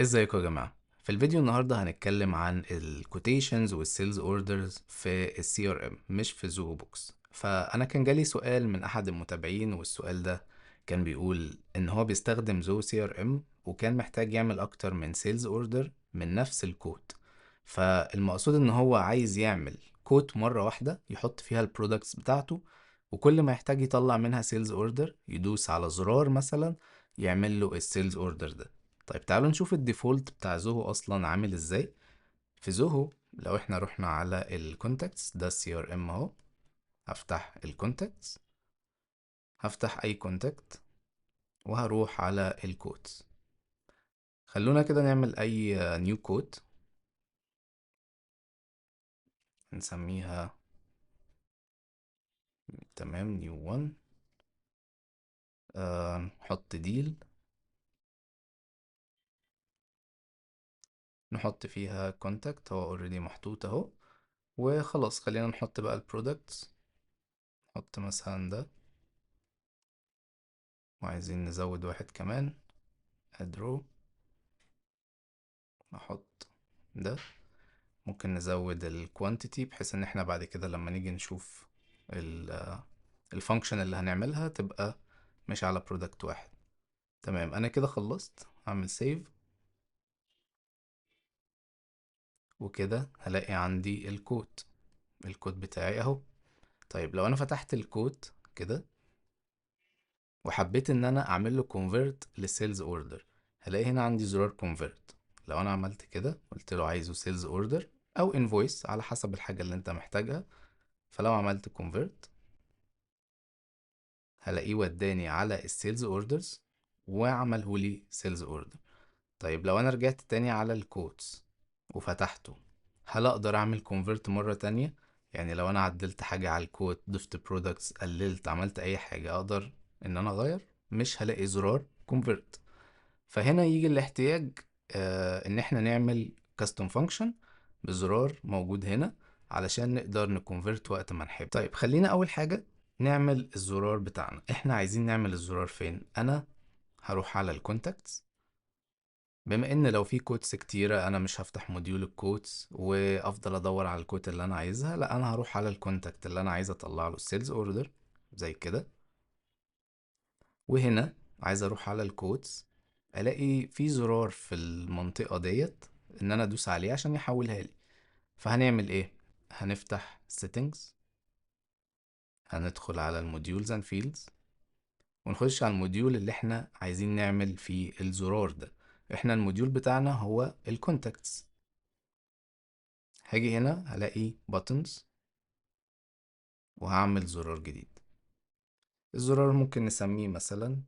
ازيكم يا جماعة؟ في الفيديو النهاردة هنتكلم عن الكوتيشنز والسيلز اوردرز في السي ار ام مش في زوهو بوكس. فانا كان جالي سؤال من احد المتابعين، والسؤال ده كان بيقول ان هو بيستخدم زوهو سي ار ام وكان محتاج يعمل اكتر من سيلز اوردر من نفس الكوت. فالمقصود ان هو عايز يعمل كوت مرة واحدة يحط فيها البرودكتس بتاعته، وكل ما يحتاج يطلع منها سيلز اوردر يدوس على زرار مثلا يعمل له السيلز اوردر ده. طيب تعالوا نشوف الديفولت بتاع زوهو اصلا عامل ازاي. في زوهو لو احنا رحنا على الكونتاكتس ده السي ار ام اهو، هفتح الكونتاكتس، هفتح اي كونتاكت وهروح على الكودز. خلونا كده نعمل اي نيو كود نسميها تمام نيو 1. نحط ديل، نحط فيها كونتاكت هو اوريدي محطوط اهو، وخلاص خلينا نحط بقى البرودكتس. نحط مثلا ده، وعايزين نزود واحد كمان ادرو، نحط ده. ممكن نزود الكوانتيتي بحيث ان احنا بعد كده لما نيجي نشوف الفانكشن اللي هنعملها تبقى مش على برودكت واحد. تمام، انا كده خلصت، هعمل سيف وكده هلاقي عندي الكود بتاعي اهو. طيب لو انا فتحت الكود كده وحبيت ان انا اعمل له كونفرت للسيلز اوردر، هلاقي هنا عندي زرار كونفرت. لو انا عملت كده قلت له عايزه سيلز اوردر او انفويس على حسب الحاجة اللي انت محتاجها، فلو عملت كونفرت هلاقيه وداني على السيلز اوردرز وعمله لي سيلز اوردر. طيب لو انا رجعت تاني على الكوتس وفتحته، هل اقدر اعمل كونفرت مرة تانية؟ يعني لو انا عدلت حاجة على الكوت، ضفت برودكتس، قللت، عملت اي حاجة، اقدر ان انا اغير؟ مش هلاقي زرار كونفرت. فهنا يجي الاحتياج ان احنا نعمل كاستم فانكشن بزرار موجود هنا علشان نقدر نكونفرت وقت ما نحب. طيب خلينا اول حاجة نعمل الزرار بتاعنا. احنا عايزين نعمل الزرار فين؟ انا هروح على الكونتاكتس. بما ان لو في كوتس كتيرة انا مش هفتح موديول الكوتس وافضل ادور على الكوت اللي انا عايزها، لا انا هروح على الكونتاكت اللي انا عايز اطلع له السيلز اوردر زي كده. وهنا عايز اروح على الكودز، الاقي في زرار في المنطقة ديت ان انا ادوس عليه عشان يحولها لي. فهنعمل ايه؟ هنفتح settings، هندخل على الموديولز اند فيلدز ونخش على الموديول اللي احنا عايزين نعمل فيه الزرار ده. احنا الموديول بتاعنا هو الكونتاكتس. هاجي هنا هلاقي buttons وهعمل زرار جديد. الزرار ممكن نسميه مثلا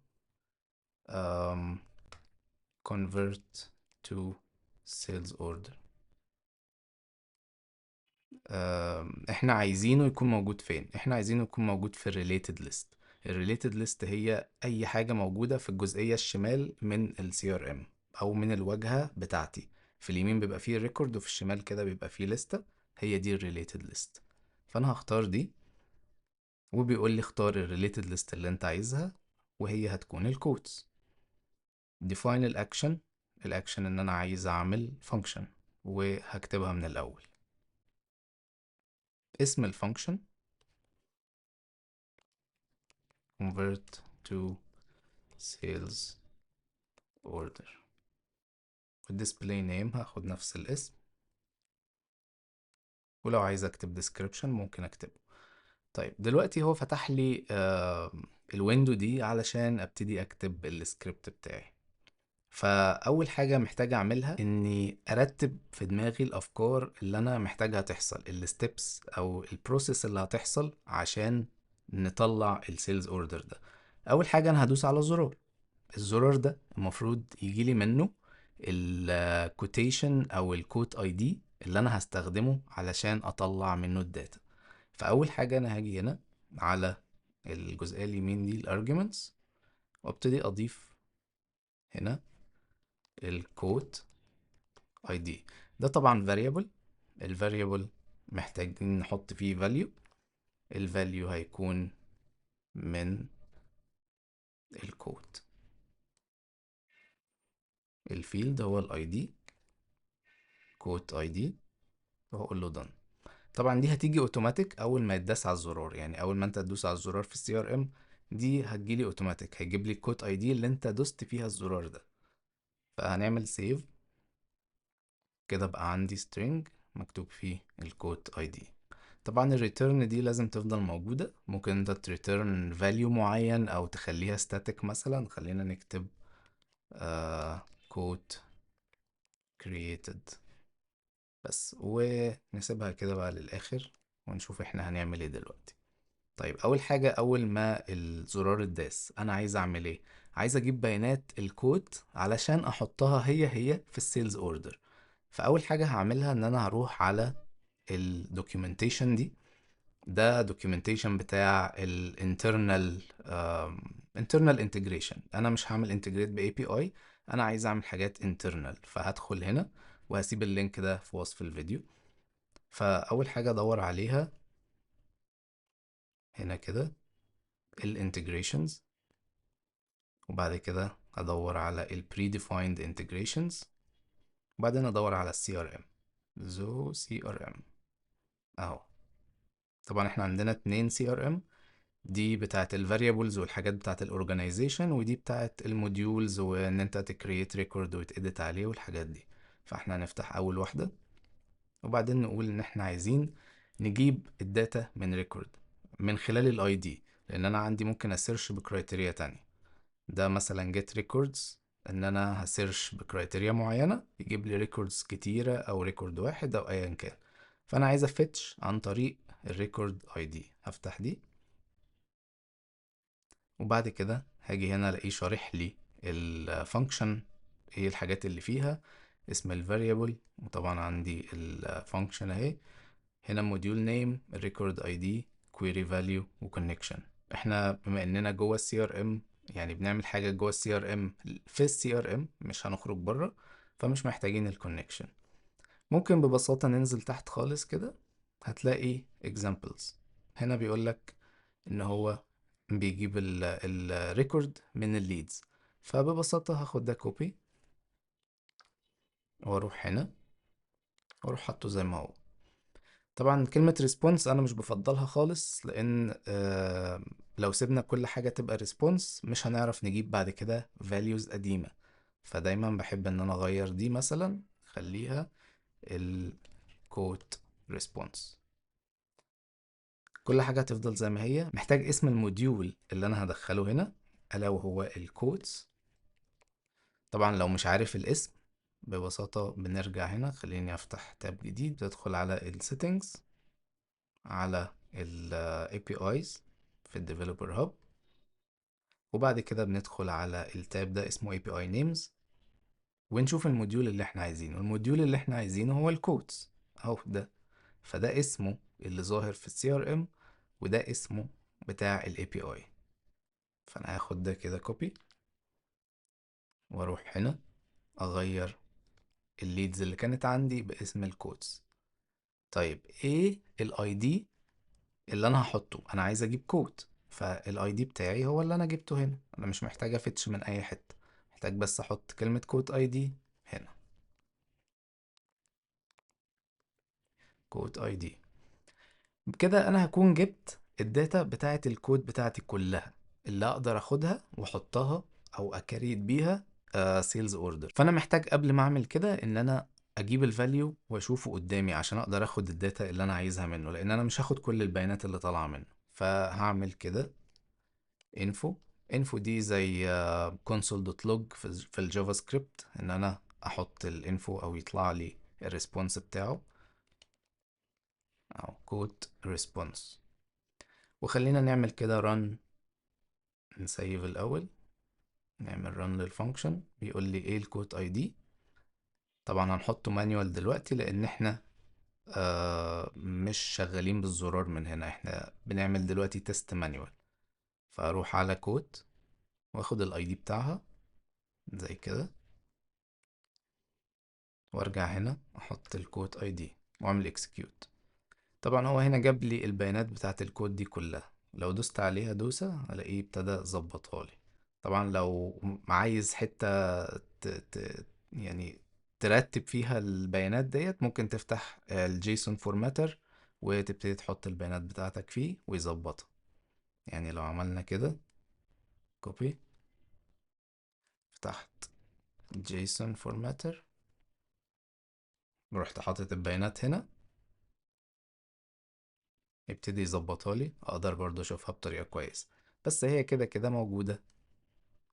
convert to sales order. احنا عايزينه يكون موجود فين؟ احنا عايزينه يكون موجود في الريليتد ليست. الريليتد ليست هي اي حاجة موجودة في الجزئية الشمال من السي ار ام او من الواجهة بتاعتي. في اليمين بيبقى فيه ريكورد وفي الشمال كده بيبقى فيه لستة، هي دي الريليتد ليست. فانا هختار دي، وبيقول لي اختار الريليتد ليست اللي انت عايزها، وهي هتكون الكوتس. define الاكشن. الاكشن ان انا عايز اعمل function وهكتبها من الاول. اسم الفانكشن convert to sales order، والديسبلاي نيم هاخد نفس الاسم، ولو عايز اكتب description ممكن اكتبه. طيب دلوقتي هو فتح لي الويندو دي علشان ابتدي اكتب السكريبت بتاعي. فاول حاجه محتاج اعملها اني ارتب في دماغي الافكار اللي انا محتاجها تحصل، الستبس او البروسيس اللي هتحصل عشان نطلع السيلز اوردر ده. اول حاجه انا هدوس على زرار. الزرار ده المفروض يجي لي منه الكوتيشن او الكوت اي دي اللي انا هستخدمه علشان اطلع منه الداتا. فاول حاجه انا هاجي هنا على الجزئيه اليمين دي الارجيومنتس، وابتدي اضيف هنا الكوت اي دي. ده طبعا variable. الفاريبل محتاجين نحط فيه value. الفاليو هيكون من الكود. الفيلد هو الاي دي، كوت اي دي، وهقول له done. طبعا دي هتيجي اوتوماتيك اول ما يتداس على الزرار، يعني اول ما انت تدوس على الزرار في السي ار ام دي هتجيلي اوتوماتيك، هيجيب لي الكود اي دي اللي انت دوست فيها الزرار ده. فهنعمل سيف كده، بقى عندي string مكتوب فيه الكود اي دي. طبعا الريتيرن دي لازم تفضل موجودة، ممكن انت تريتيرن فاليو معين او تخليها static مثلا. خلينا نكتب كود created بس، ونسيبها كده بقى للآخر ونشوف احنا هنعمل ايه دلوقتي. طيب اول حاجة، اول ما الزرار اتداس انا عايز اعمل ايه؟ عايز اجيب بيانات الكود علشان احطها هي في السيلز اوردر. فاول حاجة هعملها ان انا هروح على الدوكيومنتيشن دي. ده دوكيومنتيشن بتاع الانترنال internal integration. انا مش هعمل انتجريت باي بي اي، انا عايز اعمل حاجات internal. فهدخل هنا وهسيب اللينك ده في وصف الفيديو. فاول حاجة ادور عليها هنا كده الانتجريشنز، وبعد كده ادور على ال predefined integrations، وبعدين ادور على ال CRM. زو CRM اهو. طبعا احنا عندنا 2 CRM، دي بتاعت ال variables والحاجات بتاعت ال organization، ودي بتاعت الموديولز وان انت تكريت ريكورد وتedit عليه والحاجات دي. فاحنا هنفتح اول واحدة، وبعدين نقول ان احنا عايزين نجيب الداتا من ريكورد من خلال الاي دي، لان انا عندي ممكن اسيرش بكرايتيريا تانية. ده مثلا get records، ان انا هسيرش بكرايتيريا معينة يجيب لي ريكوردز كتيرة او ريكورد واحد او ايا كان. فانا عايز افتش عن طريق الريكورد اي دي. هفتح دي، وبعد كده هاجي هنا الاقيه شارح لي الفانكشن، ايه الحاجات اللي فيها، اسم الفاريبل، وطبعا عندي الفانكشن اهي. هنا موديول نيم، الريكورد اي دي، كويري فاليو، وكونكشن. احنا بما اننا جوه السي ار ام، يعني بنعمل حاجه جوه السي ار ام في السي ار ام، مش هنخرج بره، فمش محتاجين الكونكشن. ممكن ببساطه ننزل تحت خالص كده، هتلاقي examples. هنا بيقول لك ان هو بيجيب الريكورد من الليدز. فببساطه هاخد ده كوبي واروح هنا واروح حاطه زي ما هو. طبعا كلمة ريسبونس أنا مش بفضلها خالص، لأن لو سيبنا كل حاجة تبقى ريسبونس مش هنعرف نجيب بعد كده values قديمة. فدايما بحب إن أنا أغير دي، مثلا خليها الكوت ريسبونس. كل حاجة هتفضل زي ما هي. محتاج اسم الموديول اللي أنا هدخله هنا، ألا وهو الكوتس. طبعا لو مش عارف الاسم، ببساطة بنرجع هنا، خليني أفتح تاب جديد، تدخل على السيتنجز، على ال APIs في ال Developer Hub، وبعد كده بندخل على التاب ده اسمه API Names، ونشوف الموديول اللي احنا عايزينه. الموديول اللي احنا عايزينه هو الكودز اهو ده. فده اسمه اللي ظاهر في ال CRM، وده اسمه بتاع ال API. فانا هاخد ده كده كوبي، واروح هنا اغير الليدز اللي كانت عندي باسم الكودز. طيب ايه الاي دي اللي انا هحطه؟ انا عايز اجيب كود، فالاي دي بتاعي هو اللي انا جبته هنا. انا مش محتاج افتش من اي حتة، محتاج بس احط كلمة كود اي دي هنا، كود اي دي. بكده انا هكون جبت الداتا بتاعة الكود بتاعتي كلها، اللي اقدر اخدها واحطها او اكريت بيها سيلز اوردر. فانا محتاج قبل ما اعمل كده ان انا اجيب الفاليو واشوفه قدامي عشان اقدر اخد الداتا اللي انا عايزها منه، لان انا مش هاخد كل البيانات اللي طالعة منه. فهعمل كده info. info دي زي console.log في الجافا سكريبت، ان انا احط الانفو او يطلع لي الريسبونس بتاعه، او كود ريسبونس. وخلينا نعمل كده run، نسيف الاول، نعمل run للفانكشن. بيقول لي ايه الكود اي دي. طبعا هنحطه مانيوال دلوقتي لان احنا مش شغالين بالزرار من هنا، احنا بنعمل دلوقتي تيست مانيوال. فاروح على كود واخد الاي دي بتاعها زي كده، وارجع هنا احط الكود اي دي واعمل اكسكيوت. طبعا هو هنا جاب لي البيانات بتاعت الكود دي كلها. لو دوست عليها دوسة الاقيه ابتدى ظبطها لي. طبعا لو عايز حتة يعني ترتب فيها البيانات ديت، ممكن تفتح الجيسون فورماتر وتبتدي تحط البيانات بتاعتك فيه ويظبطها. يعني لو عملنا كده كوبي، فتحت جيسون فورماتر ورحت حاطط البيانات هنا، يبتدي يظبطها لي، اقدر برضو اشوفها بطريقة كويسة. بس هي كده كده موجودة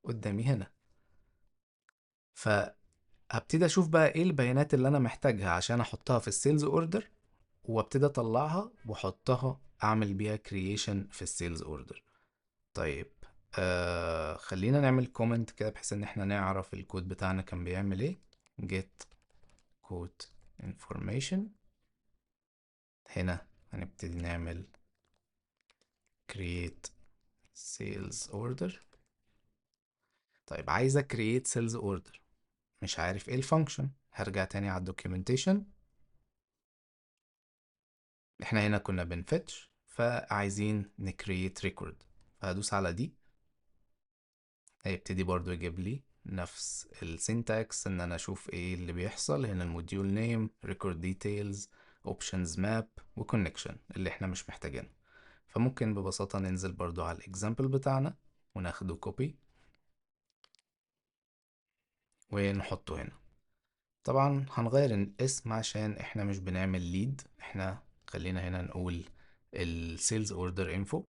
قدامي هنا. فهبتدي اشوف بقى ايه البيانات اللي انا محتاجها عشان احطها في السيلز اوردر، وابتدي اطلعها واحطها اعمل بيها كرييشن في السيلز اوردر. طيب خلينا نعمل كومنت كده بحيث ان احنا نعرف الكود بتاعنا كان بيعمل ايه. get code information. هنا هنبتدي نعمل create sales order. طيب عايز create sales order، مش عارف ايه الفانكشن، هرجع تاني على الدوكيومنتيشن. احنا هنا كنا بنفتش، فعايزين نكريت ريكورد، فهدوس على دي. هيبتدي برضو يجيب لي نفس السينتاكس، ان انا اشوف ايه اللي بيحصل هنا. الموديول نيم، ريكورد ديتيلز، اوبشنز ماب، وكونكشن اللي احنا مش محتاجينه. فممكن ببساطة ننزل برضو على الاكزامبل بتاعنا وناخده كوبي ونحطه هنا. طبعا هنغير الاسم عشان احنا مش بنعمل ليد، احنا خلينا هنا نقول السيلز اوردر انفو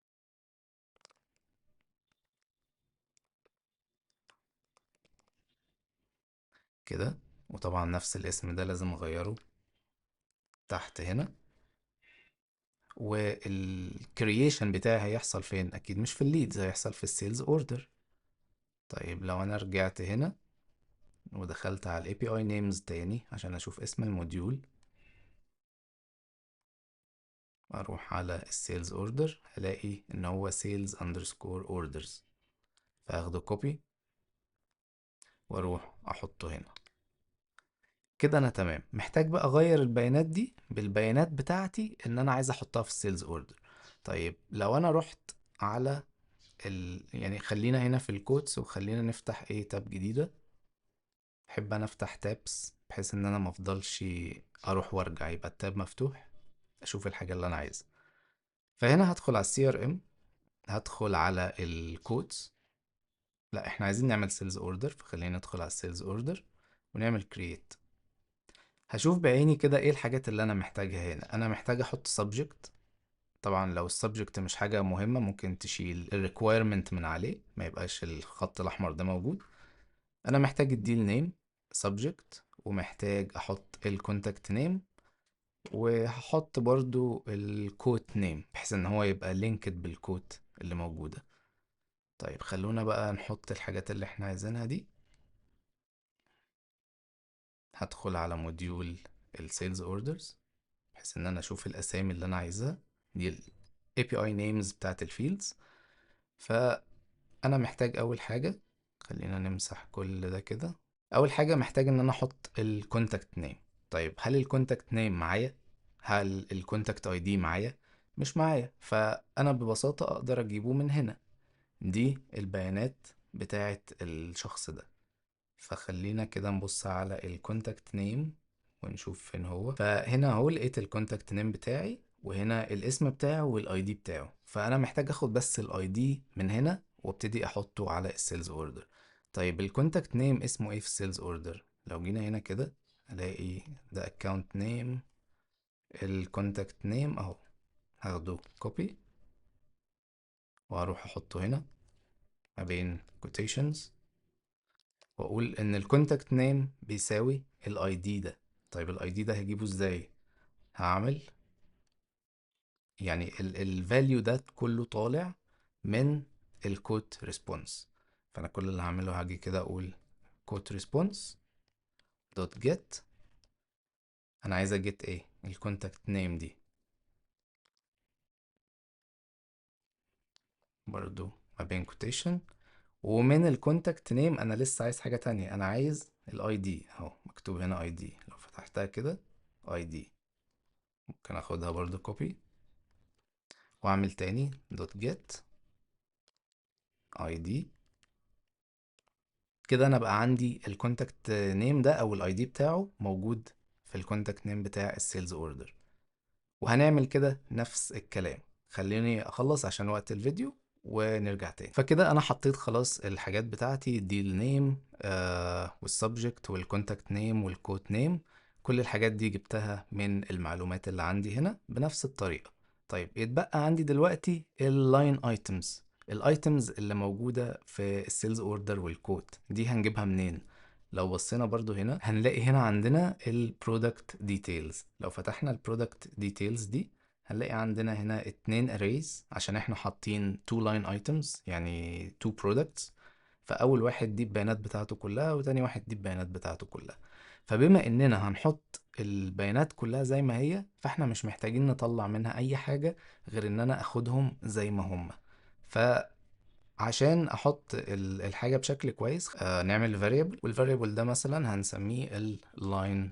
كده. وطبعا نفس الاسم ده لازم اغيره تحت هنا. والكرييشن بتاعي هيحصل فين؟ اكيد مش في الليدز، هيحصل في السيلز اوردر. طيب لو انا رجعت هنا ودخلت على الاي بي اي نيمز تاني عشان اشوف اسم الموديول، اروح على السيلز اوردر هلاقي ان هو سيلز اندرسكور اوردرز، فاخده كوبي واروح احطه هنا. كده انا تمام. محتاج بقى اغير البيانات دي بالبيانات بتاعتي ان انا عايز احطها في السيلز اوردر. طيب لو انا رحت على يعني خلينا هنا في الكودز وخلينا نفتح ايه تاب جديدة. احب انا افتح تابس بحيث ان انا مفضلش اروح وارجع، يبقى التاب مفتوح اشوف الحاجة اللي انا عايزها. فهنا هدخل على السي ار ام، هدخل على الكودز. لا احنا عايزين نعمل سيلز اوردر، فخلينا ندخل على السيلز اوردر ونعمل كرييت. هشوف بعيني كده ايه الحاجات اللي انا محتاجها هنا. انا محتاج احط subject. طبعا لو السبجكت مش حاجة مهمة ممكن تشيل الريكويرمنت من عليه، ما يبقاش الخط الاحمر ده موجود. انا محتاج الديل نيم subject، ومحتاج احط الكونتاكت نيم، وهحط برضو الكوت نيم بحيث ان هو يبقى لينكد بالكوت اللي موجودة. طيب خلونا بقى نحط الحاجات اللي احنا عايزينها دي. هدخل على موديول السيلز اوردرز بحيث ان انا اشوف الاسامي اللي انا عايزها، دي ال API names بتاعت الفيلدز. فانا محتاج اول حاجة، خلينا نمسح كل ده كده. اول حاجة محتاج ان انا احط الكونتاكت نيم. طيب هل الكونتاكت نيم معايا؟ هل الكونتاكت اي دي معايا؟ مش معايا. فانا ببساطة اقدر اجيبه من هنا، دي البيانات بتاعت الشخص ده. فخلينا كده نبص على الكونتاكت نيم ونشوف فين هو. فهنا اهو لقيت الكونتاكت نيم بتاعي، وهنا الاسم بتاعه والاي دي بتاعه. فانا محتاج اخد بس الاي دي من هنا وابتدي احطه على السيلز اوردر. طيب الكونتاكت نيم اسمه ايه في السيلز اوردر؟ لو جينا هنا كده الاقي ده اكونت نيم، الكونتاكت نيم اهو. هاخده كوبي واروح احطه هنا ما بين quotations، واقول ان الكونتاكت نيم بيساوي الاي دي ده. طيب الاي دي ده هجيبه ازاي؟ هعمل يعني الفاليو ده كله طالع من الكوت ريسبونس. فانا كل اللي هعمله هاجي كده اقول كوت ريسبونس دوت جيت. انا عايز اجيت ايه؟ الكونتاكت نيم دي برضو ما بين كوتيشن. ومن الكونتاكت نيم انا لسه عايز حاجة تانية، انا عايز الاي دي اهو مكتوب هنا اي دي. لو فتحتها كده اي دي، ممكن اخدها برضو كوبي واعمل تاني دوت جيت اي دي كده انا بقى عندي الكونتاكت نيم ده او الاي دي بتاعه موجود في الكونتاكت نيم بتاع السيلز اوردر. وهنعمل كده نفس الكلام. خليني اخلص عشان وقت الفيديو ونرجع تاني. فكده انا حطيت خلاص الحاجات بتاعتي، دي النيم والسبجكت والكونتاكت نيم والكوت نيم. كل الحاجات دي جبتها من المعلومات اللي عندي هنا بنفس الطريقة. طيب يتبقى عندي دلوقتي اللاين ايتمز. الايتمز اللي موجودة في السيلز اوردر والكوت دي هنجيبها منين؟ لو بصينا برضو هنا هنلاقي هنا عندنا البرودكت ديتيلز. لو فتحنا البرودكت ديتيلز دي هنلاقي عندنا هنا 2 arrays عشان احنا حاطين 2 line items يعني 2 products. فأول واحد دي البيانات بتاعته كلها وتاني واحد دي البيانات بتاعته كلها. فبما اننا هنحط البيانات كلها زي ما هي فاحنا مش محتاجين نطلع منها اي حاجة غير ان انا اخدهم زي ما هم. عشان احط الحاجة بشكل كويس نعمل variable، والvariable ده مثلا هنسميه ال line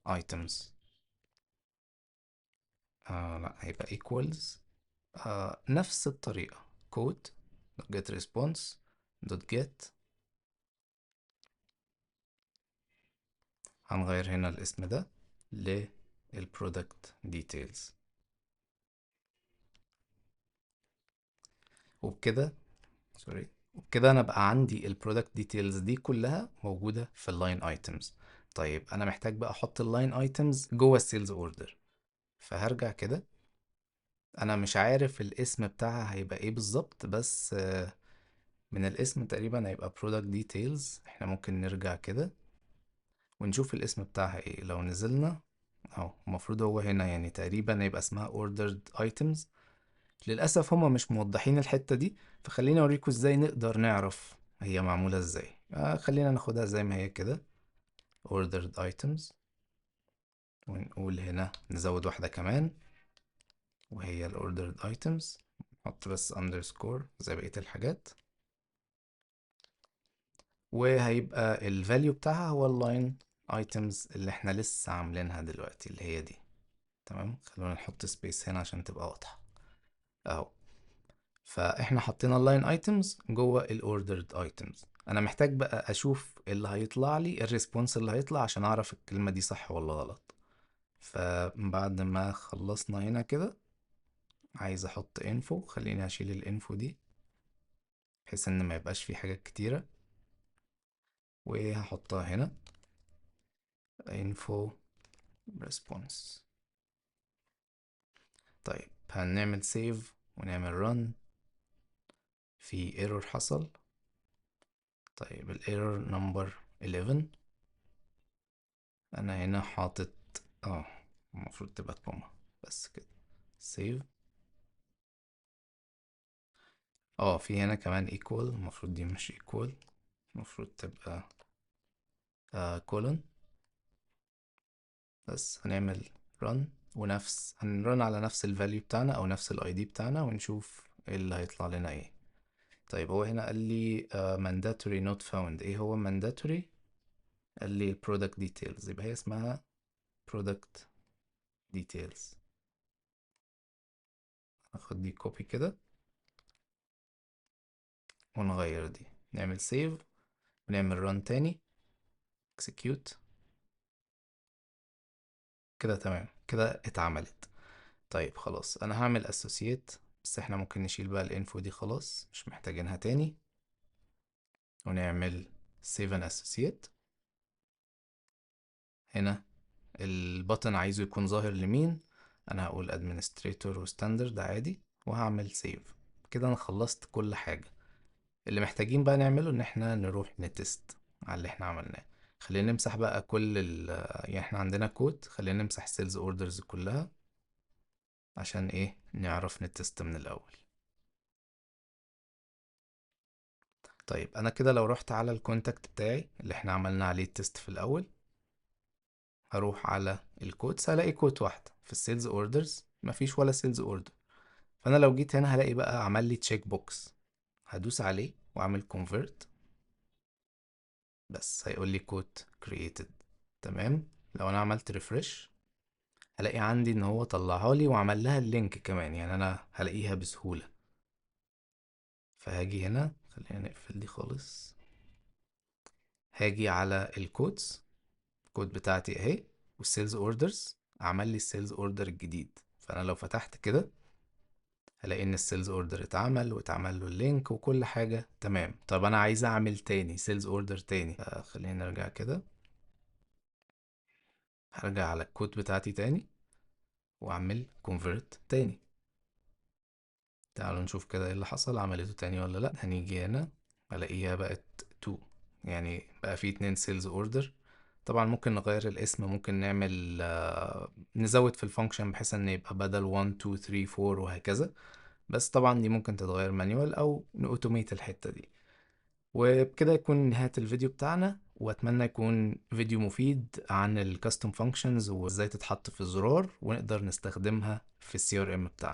items. لا هيبقى equals نفس الطريقة code get response get. هنغير هنا الاسم ده للproduct details. وبكده سوري، وبكده انا بقى عندي البرودكت ديتيلز دي كلها موجودة في اللاين ايتمز. طيب انا محتاج بقى احط اللاين ايتمز جوه السيلز اوردر. فهرجع كده، انا مش عارف الاسم بتاعها هيبقى ايه بالظبط، بس من الاسم تقريبا هيبقى product details. احنا ممكن نرجع كده ونشوف الاسم بتاعها ايه. لو نزلنا اهو المفروض هو هنا يعني تقريبا هيبقى اسمها ordered items. للأسف هما مش موضحين الحتة دي، فخليني اوريكم ازاي نقدر نعرف هي معمولة ازاي. خلينا ناخدها زي ما هي كده ordered items، ونقول هنا نزود واحدة كمان وهي ال ordered items. نحط بس underscore زي بقية الحاجات، وهيبقى ال value بتاعها هو ال line items اللي احنا لسه عاملينها دلوقتي اللي هي دي. تمام، خلونا نحط سبيس هنا عشان تبقى واضحة اهو. فاحنا حطينا اللاين ايتمز جوه الاوردرد ايتمز. انا محتاج بقى اشوف اللي هيطلع لي، الريسبونس اللي هيطلع عشان اعرف الكلمة دي صح ولا غلط. فبعد ما خلصنا هنا كده عايز احط انفو. خليني اشيل الانفو دي بحيث ان ما يبقاش في حاجات كتيرة، وهحطها هنا info response. طيب هنعمل سيف ونعمل run. في ايرور حصل. طيب الايرور نمبر 11. انا هنا حاطط اه المفروض تبقى كوما بس كده. سيف. في هنا كمان equal، المفروض دي مش equal، المفروض تبقى colon. بس هنعمل run هنرن على نفس الفاليو بتاعنا او نفس الاي دي بتاعنا ونشوف ايه اللي هيطلع لنا ايه. طيب هو هنا قال لي mandatory not found. ايه هو mandatory؟ قال لي product details، يبقى هي اسمها product details. هاخد دي كوبي كده ونغير دي، نعمل save ونعمل run تاني execute. كده تمام، كده اتعملت. طيب خلاص انا هعمل associate، بس احنا ممكن نشيل بقى الانفو دي خلاص مش محتاجينها تاني، ونعمل save and associate. هنا البطن عايزه يكون ظاهر لمين؟ انا هقول administrator وستاندرد عادي وهعمل save. كده انا خلصت كل حاجة. اللي محتاجين بقى نعمله ان احنا نروح نتست على اللي احنا عملناه. خلينا نمسح بقى كل يعني احنا عندنا كود، خلينا نمسح سيلز اوردرز كلها عشان ايه نعرف نتست من الاول. طيب انا كده لو رحت على الكونتاكت بتاعي اللي احنا عملنا عليه التست في الاول، هروح على الكودز هلاقي كود واحدة في السيلز اوردرز، مفيش ولا سيلز اوردر. فانا لو جيت هنا هلاقي بقى عمل لي تشيك بوكس، هدوس عليه واعمل كونفرت بس هيقول لي كود created. تمام. لو انا عملت ريفرش هلاقي عندي ان هو طلعها لي وعمل لها اللينك كمان، يعني انا هلاقيها بسهولة. فهاجي هنا خلينا نقفل دي خالص. هاجي على الكودز، الكود بتاعتي اهي، والسيلز اوردرز عمل لي السيلز اوردر الجديد. فانا لو فتحت كده هلاقي ان السيلز اوردر اتعمل واتعمل له اللينك وكل حاجة تمام. طب انا عايز اعمل تاني سيلز اوردر تاني، خلينا نرجع كده، هرجع على الكود بتاعتي تاني واعمل convert تاني. تعالوا نشوف كده ايه اللي حصل، عملته تاني ولا لا. هنيجي هنا الاقيها بقت 2، يعني بقى في 2 سيلز اوردر. طبعا ممكن نغير الاسم، ممكن نعمل نزود في الفانكشن بحيث ان يبقى بدل 1 2 3 4 وهكذا. بس طبعا دي ممكن تتغير مانيوال او نأوتوميت الحتة دي. وبكده يكون نهاية الفيديو بتاعنا، واتمنى يكون فيديو مفيد عن الكاستم فانكشنز وازاي تتحط في الزرار ونقدر نستخدمها في السي ار ام بتاعنا.